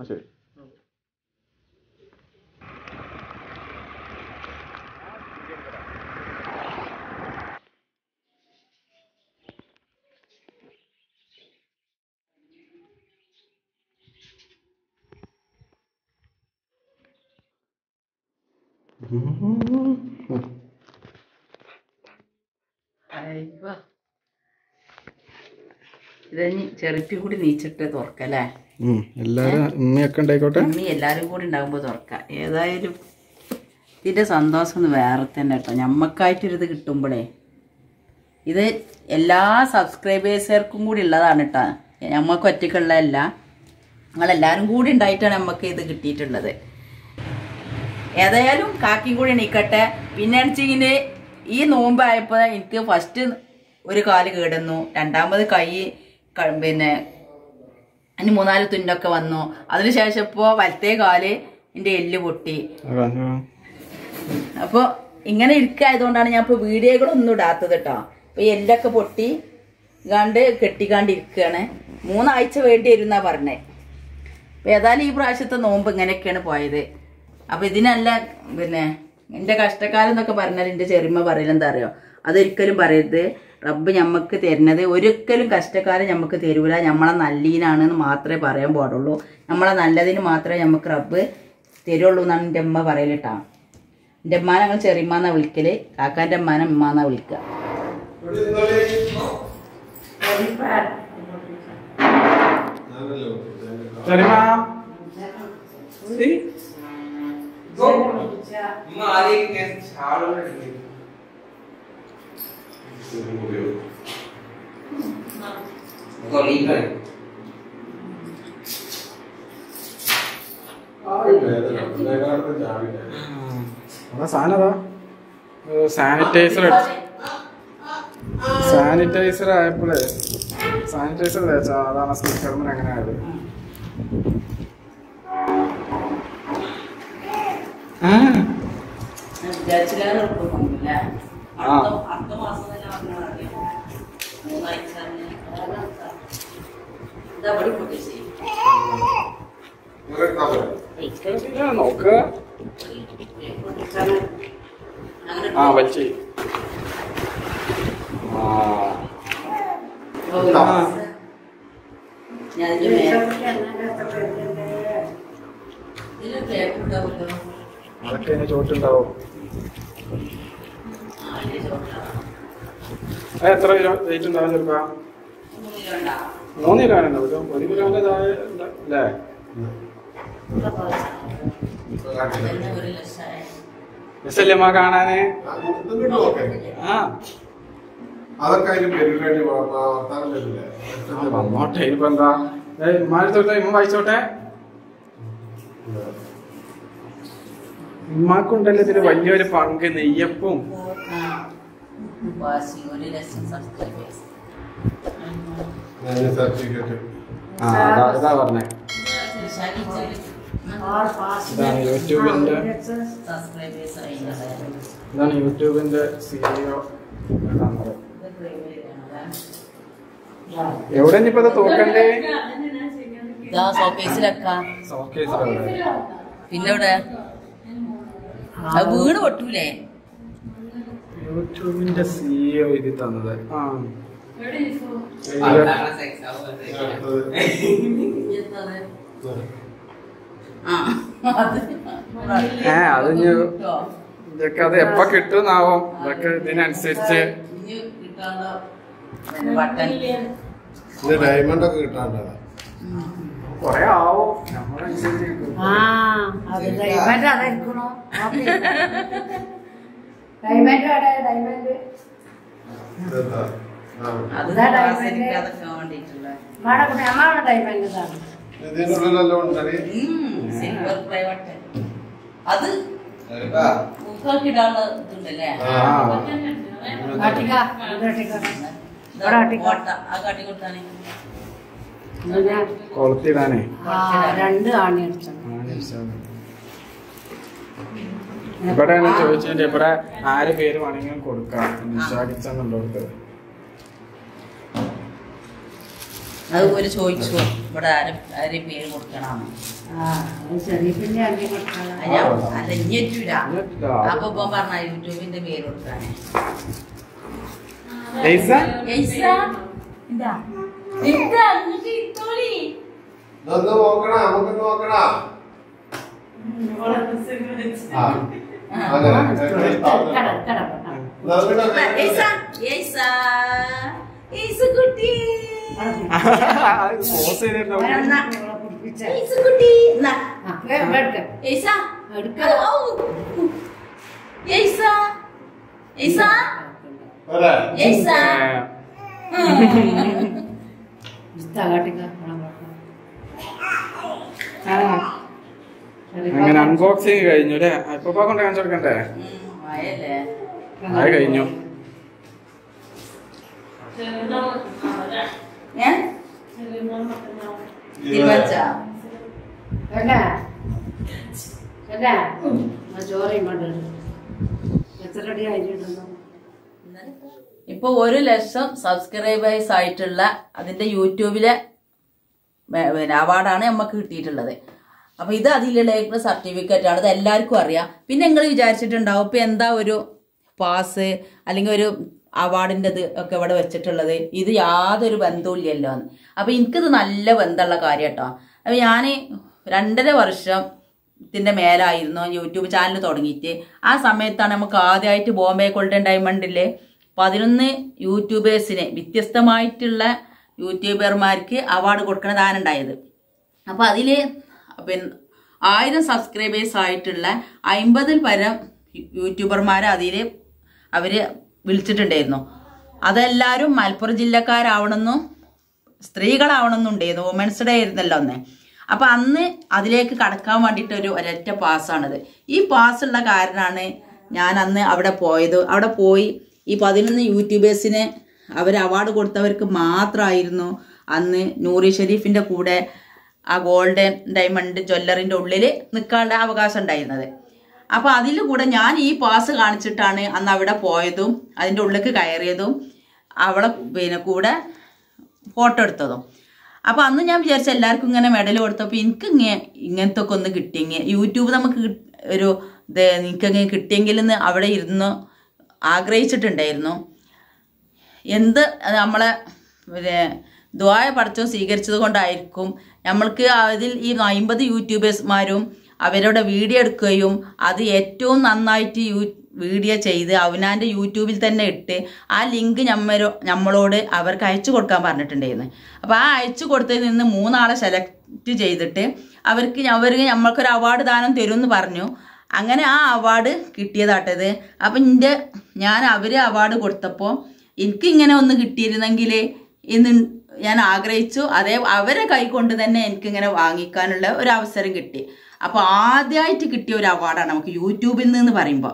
ശരി. ചെറുപ്പി കൂടി നീച്ചിട്ട് തുറക്കല്ലേ? എല്ലാരും ഉമ്മയൊക്കെ ഉണ്ടായിക്കോട്ടെ. ഉമ്മി എല്ലാരും കൂടി ഉണ്ടാകുമ്പോ തുറക്കാം. ഏതായാലും ഇതിന്റെ സന്തോഷം ഒന്ന് വേറെ തന്നെ കേട്ടോ. ഞമ്മക്കായിട്ടൊരിത് കിട്ടുമ്പോഴേ ഇത് എല്ലാ സബ്സ്ക്രൈബേഴ്സുകാർക്കും കൂടി ഉള്ളതാണ് കേട്ടോ. ഞമ്മക്ക് ഒറ്റയ്ക്കുള്ളതല്ല, നിങ്ങളെല്ലാവരും കൂടി ഉണ്ടായിട്ടാണ് നമുക്ക് ഇത് കിട്ടിയിട്ടുള്ളത്. ഏതായാലും കാക്കിയും കൂടി നിൽക്കട്ടെ. പിന്നെ വെച്ചിങ്ങനെ ഈ നോമ്പായപ്പോൾ എനിക്ക് ഫസ്റ്റ് ഒരു കാല് കേടുന്നു, രണ്ടാമത് കൈ പിന്നെ അതിന് 3-4 തുന്നൊക്കെ വന്നു. അതിനുശേഷം ഇപ്പോൾ വലത്തേ കാല് എൻ്റെ എല്ല് പൊട്ടി. അപ്പോൾ ഇങ്ങനെ ഇരിക്കായതുകൊണ്ടാണ് ഞാൻ ഇപ്പോൾ വീഡിയോകളൊന്നും ഇടാത്തത് കേട്ടോ. അപ്പോൾ എല്ലൊക്കെ പൊട്ടി കെട്ടിക്കാണ്ടിരിക്കുകയാണ്. 3 ആഴ്ച വേണ്ടി വരുന്നാ പറഞ്ഞത്. അപ്പോൾ ഏതായാലും ഈ പ്രാവശ്യത്തെ നോമ്പ് ഇങ്ങനെയൊക്കെയാണ് പോയത്. അപ്പോൾ ഇതിനല്ല പിന്നെ എൻ്റെ കഷ്ടക്കാലം എന്നൊക്കെ പറഞ്ഞാൽ എൻ്റെ ചെറിയമ്മ പറയലെന്താ അറിയോ, അതൊരിക്കലും പറയരുത്. റബ്ബ് ഞമ്മക്ക് തരുന്നത് ഒരിക്കലും കഷ്ടക്കാലം ഞമ്മക്ക് തരൂല. നമ്മളെ നല്ലീനാണെന്ന് മാത്രമേ പറയാൻ പാടുള്ളൂ. നമ്മളെ നല്ലതിന് മാത്രമേ നമുക്ക് റബ്ബ് തരുള്ളൂ എന്നാണ് എൻ്റെ അമ്മ പറയലിട്ടാ. എൻ്റെ അമ്മാനെ ഞങ്ങൾ ചെറിയമ്മാന്നാ വിളിക്കല്, കാക്കാൻ്റെ അമ്മാനെ ഉമ്മാന്നാ വിളിക്കുക. സാനിറ്റൈസർ ആയപ്പോഴേ സാനിറ്റൈസർ തേച്ചാ അതാണ് സ്പീക്കറിന് അങ്ങനെ ആയത്. നോക്ക വലിച്ചേ. അതൊക്കെ അതിന് ചോട്ടുണ്ടാവും. എത്ര കിലോ വെയിറ്റ് ഉണ്ടാവും? ചെറുപ്പാ 3 കിലോ ഉണ്ടാവും. 1 കിലോന്റെ താഴെ അല്ലേ? രസല്ലമ്മ കാണാന്. വന്നോട്ടെ. ഇനിയിപ്പോ എന്താ ഉമ്മാനത്തോട്ടെ, ഇമ്മ വായിച്ചോട്ടെ. ഉമ്മാക്കുണ്ടല്ലോ ഇതിന് വലിയൊരു പങ്ക്. നെയ്യപ്പും ഇതാ പറഞ്ഞേ. ഇതാണ് യൂട്യൂബിന്റെ CEO. എവിടെ ഇനിയിപ്പോ തോക്കണ്ടേ? പിന്നെ ഇവിടെ വീണ് പൊട്ടൂലേ? യൂട്യൂബിന്റെ CEO എഴുതി തന്നത്. അത് ഇതൊക്കെ അത് എപ്പ കിട്ടുന്നാവും. ഇതൊക്കെ ഇതിനനുസരിച്ച് ഡയമണ്ട് ഒക്കെ കിട്ടാണ്ട കൊറേ ആവും. നമ്മളനുസരിച്ച് അത് ഇതുണ്ടല്ലേ കൊളത്തിടാനേ 2 ആണി അടിച്ചു. ഇവിടെ ചോദിച്ചതിന്റെ ഇവിടെ 6 പേര് വേണമെങ്കിലും കൊടുക്കാം. നിഷ കിച്ചൺ ഉണ്ടോ? അതുപോലെ ചോദിച്ചു ഇവിടെ ആരും പേര് കൊടുക്കണമെന്ന്. അല്ല ഇഞ്ഞില്ല. അപ്പൊ ഇപ്പം പറഞ്ഞ യൂട്യൂബിന്റെ പേര് കൊടുക്കാനേ. അങ്ങനെ അൺബോക്സിങ് കഴിഞ്ഞു അല്ലേ? ഇപ്പൊ കൊണ്ട് കാണിച്ചു കൊടുക്കണ്ടേ? അത് കഴിഞ്ഞു. ഇപ്പൊ 1 ലക്ഷം സബ്സ്ക്രൈബേഴ്സ് ആയിട്ടുള്ള അതിന്റെ യൂട്യൂബിലെ അവാർഡാണ് നമുക്ക് കിട്ടിയിട്ടുള്ളത്. അപ്പൊ ഇത് അതിലുള്ള സർട്ടിഫിക്കറ്റ് ആണ്. ഇത് എല്ലാവർക്കും അറിയാം. പിന്നെ നിങ്ങൾ വിചാരിച്ചിട്ടുണ്ടാവും ഇപ്പൊ എന്താ ഒരു പാസ് അല്ലെങ്കിൽ ഒരു അവാർഡിൻ്റെ ഒക്കെ ഇവിടെ വെച്ചിട്ടുള്ളത്, ഇത് യാതൊരു ബന്ധവുമില്ലല്ലോ എന്ന്. അപ്പൊ എനിക്കിത് നല്ല ബന്ധമുള്ള കാര്യം കേട്ടോ. അപ്പൊ ഞാൻ 2.5 വർഷത്തിന്റെ മേലായിരുന്നു യൂട്യൂബ് ചാനൽ തുടങ്ങിയിട്ട്. ആ സമയത്താണ് നമുക്ക് ആദ്യമായിട്ട് ബോംബെ ഗോൾഡൻ ഡയമണ്ടിലെ 11 യൂട്യൂബേഴ്സിന് വ്യത്യസ്തമായിട്ടുള്ള യൂട്യൂബർമാർക്ക് അവാർഡ് കൊടുക്കണ ദാനുണ്ടായത്. അപ്പൊ അതില് പിന്നെ 1000 സബ്സ്ക്രൈബേഴ്സ് ആയിട്ടുള്ള 50-ൽ പരം യൂട്യൂബർമാരെ അതിൽ അവര് വിളിച്ചിട്ടുണ്ടായിരുന്നു. അതെല്ലാവരും മലപ്പുറം ജില്ലക്കാരാവണമെന്നും സ്ത്രീകളാവണമെന്നുണ്ടായിരുന്നു. വുമൻസ് ഡേ ആയിരുന്നല്ലോ അന്ന്. അപ്പൊ അന്ന് അതിലേക്ക് കടക്കാൻ വേണ്ടിയിട്ട് ഒരൊറ്റ പാസ്സാണിത്. ഈ പാസ്സുള്ള കാരണമാണ് ഞാൻ അന്ന് അവിടെ പോയത്. അവിടെ പോയി ഈ 11 യൂട്യൂബേഴ്സിന് അവർ അവാർഡ് കൊടുത്തവർക്ക് മാത്രമായിരുന്നു അന്ന് നൂറി ഷെരീഫിന്റെ കൂടെ ആ ഗോൾഡൻ ഡയമണ്ട് ജ്വല്ലറിന്റെ ഉള്ളിൽ നിൽക്കാനുള്ള അവകാശം ഉണ്ടായിരുന്നത്. അപ്പൊ അതിൽ കൂടെ ഞാൻ ഈ പാസ് കാണിച്ചിട്ടാണ് അന്ന് അവിടെ പോയതും അതിൻ്റെ ഉള്ളിലേക്ക് കയറിയതും അവളെ പിന്നെ കൂടെ ഫോട്ടോ എടുത്തതും. അപ്പൊ അന്ന് ഞാൻ വിചാരിച്ച എല്ലാവർക്കും ഇങ്ങനെ മെഡൽ കൊടുത്തപ്പോൾ എനിക്ക് ഇങ്ങനത്തെ ഒക്കെ ഒന്ന് കിട്ടിയെങ്കിൽ യൂട്യൂബ് നമുക്ക് ഒരു എനിക്കങ്ങനെ കിട്ടിയെങ്കിലെന്ന് അവിടെ ഇരുന്ന് ആഗ്രഹിച്ചിട്ടുണ്ടായിരുന്നു. എന്ത് നമ്മളെ പിന്നെ ദ്വായ പഠിച്ചോ സ്വീകരിച്ചത് കൊണ്ടായിരിക്കും നമ്മൾക്ക് അതിൽ ഈ 50 യൂട്യൂബേഴ്സ്മാരും അവരുടെ വീഡിയോ എടുക്കുകയും അത് ഏറ്റവും നന്നായിട്ട് വീഡിയോ ചെയ്ത് അവനാൻ്റെ യൂട്യൂബിൽ തന്നെ ഇട്ട് ആ ലിങ്ക് നമ്മളോട് അവർക്ക് അയച്ചു കൊടുക്കാൻ പറഞ്ഞിട്ടുണ്ടായിരുന്നു. അപ്പോൾ ആ അയച്ചു കൊടുത്തതിൽ നിന്ന് 3 ആളെ സെലക്ട് ചെയ്തിട്ട് അവർക്ക് നമ്മൾക്കൊരു അവാർഡ് ദാനം തരുമെന്ന് പറഞ്ഞു. അങ്ങനെ ആ അവാർഡ് കിട്ടിയതാട്ടത്. അപ്പം ഞാൻ അവർ അവാർഡ് കൊടുത്തപ്പോൾ എനിക്കിങ്ങനെ ഒന്ന് കിട്ടിയിരുന്നെങ്കിൽ ഇന്ന് ഞാൻ ആഗ്രഹിച്ചു. അവരെ കൈകൊണ്ട് തന്നെ എനിക്കിങ്ങനെ വാങ്ങിക്കാനുള്ള ഒരു അവസരം കിട്ടി. അപ്പോൾ ആദ്യമായിട്ട് കിട്ടിയ ഒരു അവാർഡാണ് നമുക്ക് യൂട്യൂബിൽ നിന്ന് പറയുമ്പോൾ.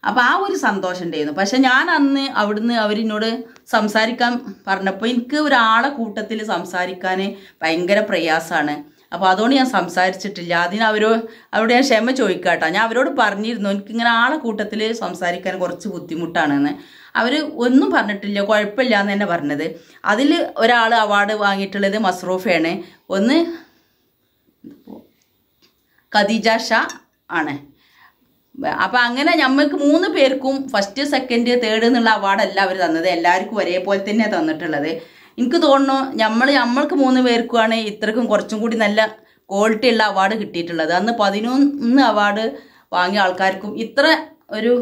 അപ്പോൾ ആ ഒരു സന്തോഷം ഉണ്ടായിരുന്നു. പക്ഷെ ഞാൻ അന്ന് അവിടുന്ന് അവരിനോട് സംസാരിക്കാൻ പറഞ്ഞപ്പോൾ എനിക്ക് ഒരാളെ കൂട്ടത്തിൽ സംസാരിക്കാൻ ഭയങ്കര പ്രയാസമാണ്. അപ്പോൾ അതുകൊണ്ട് ഞാൻ സംസാരിച്ചിട്ടില്ല. അതിന് അവരോട് ഞാൻ ക്ഷമ ചോദിക്കാട്ടോ. ഞാൻ അവരോട് പറഞ്ഞിരുന്നു എനിക്കിങ്ങനെ ആളെ കൂട്ടത്തിൽ സംസാരിക്കാൻ കുറച്ച് ബുദ്ധിമുട്ടാണെന്ന്. അവർ ഒന്നും പറഞ്ഞിട്ടില്ല, കുഴപ്പമില്ല എന്ന് തന്നെ പറഞ്ഞത്. അതിൽ ഒരാൾ അവാർഡ് വാങ്ങിയിട്ടുള്ളത് മസ്റൂഫയാണ്, ഒന്ന് ഖദീജ ഷാ ആണ്. അപ്പം അങ്ങനെ നമ്മൾക്ക് 3 പേർക്കും ഫസ്റ്റ്, സെക്കൻഡ്, തേർഡ് എന്നുള്ള അവാർഡല്ല അവർ തന്നത്. എല്ലാവർക്കും ഒരേപോലെ തന്നെ തന്നിട്ടുള്ളത്. എനിക്ക് തോന്നുന്നു നമ്മൾക്ക് 3 പേർക്കുമാണ് ഇത്രക്കും കുറച്ചും കൂടി നല്ല ക്വാളിറ്റി ഉള്ള അവാർഡ് കിട്ടിയിട്ടുള്ളത്. അന്ന് 11 അവാർഡ് വാങ്ങിയ ആൾക്കാർക്കും ഇത്ര ഒരു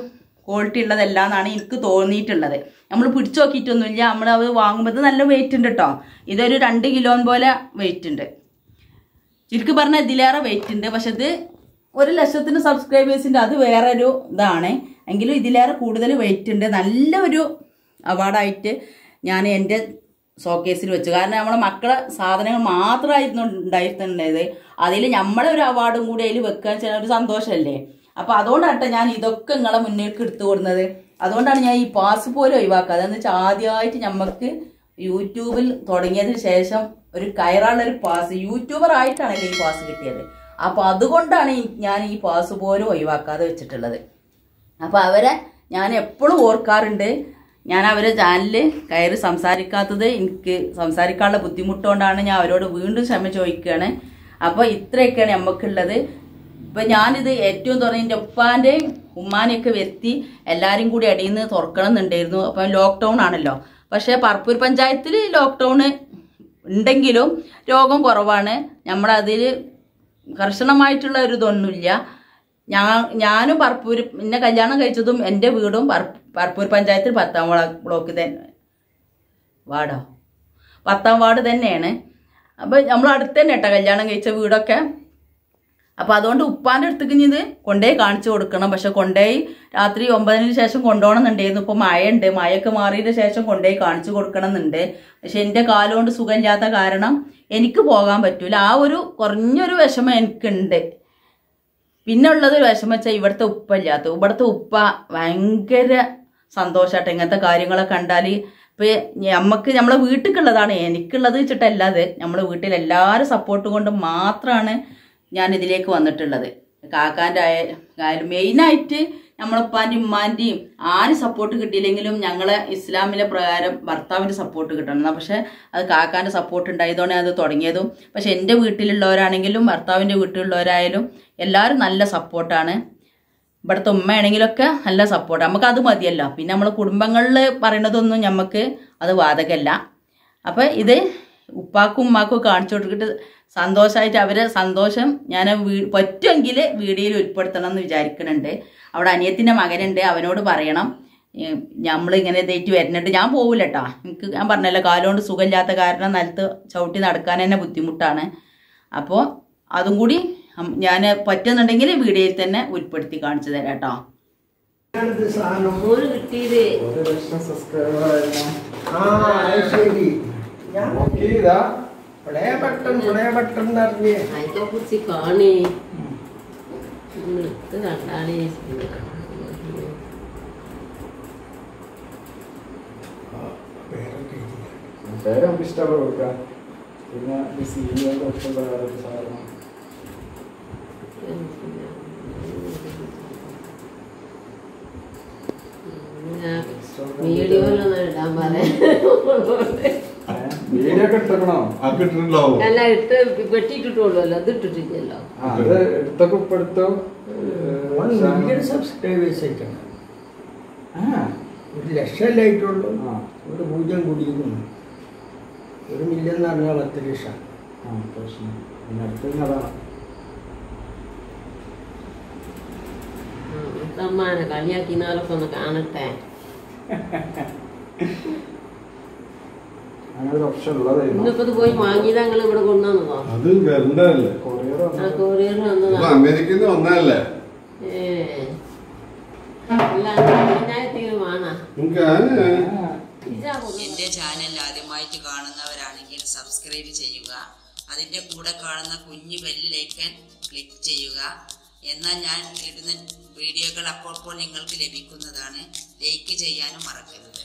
ക്വാളിറ്റി ഉള്ളതല്ല എന്നാണ് എനിക്ക് തോന്നിയിട്ടുള്ളത്. നമ്മൾ പിടിച്ചു നോക്കിയിട്ടൊന്നുമില്ല. നമ്മൾ അത് വാങ്ങുമ്പോൾ നല്ല വെയിറ്റ് ഉണ്ട് കേട്ടോ. ഇതൊരു 2 കിലോ പോലെ വെയിറ്റ് ഉണ്ട്. ചുരുക്കി പറഞ്ഞാൽ ഇതിലേറെ വെയിറ്റ് ഉണ്ട്. പക്ഷെ ഇത് 1 ലക്ഷത്തിന് സബ്സ്ക്രൈബേഴ്സിൻ്റെ അത് വേറെ ഒരു ഇതാണ്. എങ്കിലും ഇതിലേറെ കൂടുതൽ വെയിറ്റ് ഉണ്ട്. നല്ലൊരു അവാർഡായിട്ട് ഞാൻ എൻ്റെ ഷോക്കേസിൽ വെച്ചു. കാരണം നമ്മളെ മക്കളെ സാധനങ്ങൾ മാത്രമായിരുന്നു ഉണ്ടായിരുന്നത്. അതിൽ നമ്മളെ ഒരു അവാർഡും കൂടി അതിൽ വെക്കാൻ വെച്ചാൽ ഒരു സന്തോഷമല്ലേ. അപ്പോൾ അതുകൊണ്ടാട്ടെ ഞാൻ ഇതൊക്കെ നിങ്ങളെ മുന്നിലേക്ക് എടുത്തു കൊടുക്കുന്നത്. അതുകൊണ്ടാണ് ഞാൻ ഈ പാസ് പോലും ഒഴിവാക്കാതെ. എന്ന് വെച്ചാൽ ആദ്യമായിട്ട് നമുക്ക് യൂട്യൂബിൽ തുടങ്ങിയതിന് ശേഷം ഒരു കയറാനുള്ളൊരു പാസ്, യൂട്യൂബർ ആയിട്ടാണല്ലോ ഈ പാസ് കിട്ടിയത്. അപ്പോൾ അതുകൊണ്ടാണ് ഞാൻ ഈ പാസ് പോലും ഒഴിവാക്കാതെ വെച്ചിട്ടുള്ളത്. അപ്പോൾ അവരെ ഞാൻ എപ്പോഴും ഓർക്കാറുണ്ട്. ഞാൻ അവരെ ചാനലിൽ കയറി സംസാരിക്കാത്തത് എനിക്ക് സംസാരിക്കാനുള്ള ബുദ്ധിമുട്ടുകൊണ്ടാണ് ഞാൻ അവരോട് വീണ്ടും ക്ഷമ ചോദിക്കുകയാണ്. അപ്പോൾ ഇത്രയൊക്കെയാണ് നമുക്കുള്ളത്. ഇപ്പം ഞാനിത് ഏറ്റവും തുറന്ന് എൻ്റെ ഉപ്പാൻ്റെയും ഉമ്മാനെയൊക്കെ വരുത്തി എല്ലാവരും കൂടി അടിയിൽ നിന്ന് തുറക്കണം എന്നുണ്ടായിരുന്നു. അപ്പം ലോക്ക്ഡൗൺ ആണല്ലോ. പക്ഷേ പറപ്പൂർ പഞ്ചായത്തിൽ ലോക്ക്ഡൗൺ ഉണ്ടെങ്കിലും രോഗം കുറവാണ്. നമ്മളതിൽ കർശനമായിട്ടുള്ള ഒരു ഇതൊന്നുമില്ല. ഞാനും പറപ്പൂർ പിന്നെ കല്യാണം കഴിച്ചതും എൻ്റെ വീടും പറപ്പൂർ പഞ്ചായത്തിൽ 10ാം ബ്ലോക്ക് തന്നെ വാർഡോ 10ാം വാർഡ് തന്നെയാണ്. അപ്പോൾ നമ്മൾ അടുത്ത് തന്നെ കേട്ടോ കല്യാണം കഴിച്ച വീടൊക്കെ. അപ്പോൾ അതുകൊണ്ട് ഉപ്പാൻ്റെ അടുത്തേക്ക് ഇത് കൊണ്ടുപോയി കാണിച്ചു കൊടുക്കണം. പക്ഷെ കൊണ്ടുപോയി രാത്രി 9-ന് ശേഷം കൊണ്ടുപോകണം എന്നുണ്ടായിരുന്നു. ഇപ്പോൾ മഴയുണ്ട്, മഴയൊക്കെ മാറിയതിന് ശേഷം കൊണ്ടുപോയി കാണിച്ചു കൊടുക്കണം എന്നുണ്ട്. പക്ഷെ എൻ്റെ കാലുകൊണ്ട് സുഖമില്ലാത്ത കാരണം എനിക്ക് പോകാൻ പറ്റൂല. ആ ഒരു കുറഞ്ഞൊരു വിഷമം എനിക്കുണ്ട്. പിന്നെ ഉള്ളതൊരു വിഷമം വെച്ചാൽ ഇവിടുത്തെ ഉപ്പ ഇല്ലാത്ത. ഇവിടുത്തെ ഉപ്പ ഭയങ്കര സന്തോഷമായിട്ട് ഇങ്ങനത്തെ കാര്യങ്ങളൊക്കെ കണ്ടാൽ. ഇപ്പം നമ്മളെ വീട്ടിലുള്ളതാണ്, എനിക്കുള്ളത് വെച്ചിട്ടല്ലാതെ നമ്മളെ വീട്ടിൽ എല്ലാവരും സപ്പോർട്ട് കൊണ്ട് മാത്രമാണ് ഞാൻ ഇതിലേക്ക് വന്നിട്ടുള്ളത്. കാക്കാൻ്റെ ആയാലും മെയിനായിട്ട് നമ്മളുപ്പാൻ്റെയും ഉമ്മാൻ്റെയും ആരും സപ്പോർട്ട് കിട്ടിയില്ലെങ്കിലും ഞങ്ങളെ ഇസ്ലാമിലെ പ്രകാരം ഭർത്താവിൻ്റെ സപ്പോർട്ട് കിട്ടണം. പക്ഷെ അത് കാക്കാൻ്റെ സപ്പോർട്ട് ഉണ്ടായതുകൊണ്ട് അത് തുടങ്ങിയതും. പക്ഷെ എൻ്റെ വീട്ടിലുള്ളവരാണെങ്കിലും ഭർത്താവിൻ്റെ വീട്ടിലുള്ളവരായാലും എല്ലാവരും നല്ല സപ്പോർട്ടാണ്. ഇവിടുത്തെ ഉമ്മയാണെങ്കിലൊക്കെ നല്ല സപ്പോർട്ട്. നമുക്കത് മതിയല്ലോ. പിന്നെ നമ്മൾ കുടുംബങ്ങളിൽ പറയണതൊന്നും നമുക്ക് അത് ബാധകമല്ല. അപ്പം ഇത് ഉപ്പാക്കും ഉമ്മാക്കും കാണിച്ചു കൊടുത്തിട്ട് സന്തോഷമായിട്ട് അവരെ സന്തോഷം ഞാൻ പറ്റുമെങ്കിൽ വീഡിയോയിൽ ഉൾപ്പെടുത്തണം എന്ന് വിചാരിക്കുന്നുണ്ട്. അവിടെ അനിയത്തിൻ്റെ മകനുണ്ട്, അവനോട് പറയണം നമ്മളിങ്ങനെ ഇതായിട്ട് വരുന്നുണ്ട്. ഞാൻ പോവില്ല കേട്ടോ. എനിക്ക് ഞാൻ പറഞ്ഞല്ലോ കാലുകൊണ്ട് സുഖമില്ലാത്ത കാരണം നിലത്ത് ചവിട്ടി നടക്കാൻ തന്നെ ബുദ്ധിമുട്ടാണ്. അപ്പോൾ അതും കൂടി ഞാൻ പറ്റുന്നുണ്ടെങ്കിൽ വീഡിയോയിൽ തന്നെ ഉൾപ്പെടുത്തി കാണിച്ചു തരാം കേട്ടോ. ഇഷ്ടപ്പെടുക പിന്നെ സാധനം വീഡിയോയിലൊന്നും ഇടാൻ അല്ല ഇട്ട് വെട്ടിയിട്ടുള്ളൂ. അത് ഇട്ടിട്ടില്ലല്ലോ. സബ്സ്ക്രൈബേഴ്സ് ആയിട്ടാണ് 1,00,000 ആയിട്ടുള്ളൂ. ഒരു 0 കൂടിയിരുന്നു. 1 മില്യൺ എന്ന് പറഞ്ഞാൽ 10 ലക്ഷം. സമ്മാനം കളിയാക്കിനാലൊക്കെ ഒന്ന് കാണട്ടെ. ഇന്നിപ്പോ ഇത് പോയി വാങ്ങിയത് ഞങ്ങൾ ഇവിടെ കൊണ്ടുവന്നതോ? കൊറിയർ വന്നതാ. അമേരിക്കയിൽ നിന്ന് വന്നതല്ലേ? എൻ്റെ ചാനൽ ആദ്യമായിട്ട് കാണുന്നവരാണെങ്കിൽ സബ്സ്ക്രൈബ് ചെയ്യുക. അതിൻ്റെ കൂടെ കാണുന്ന കുഞ്ഞു ബെല്ലിലേക്കൻ ക്ലിക്ക് ചെയ്യുക. എന്നാൽ ഞാൻ ഇടുന്ന വീഡിയോകൾ അപ്പോൾ നിങ്ങൾക്ക് ലഭിക്കുന്നതാണ്. ലൈക്ക് ചെയ്യാനും മറക്കരുത്.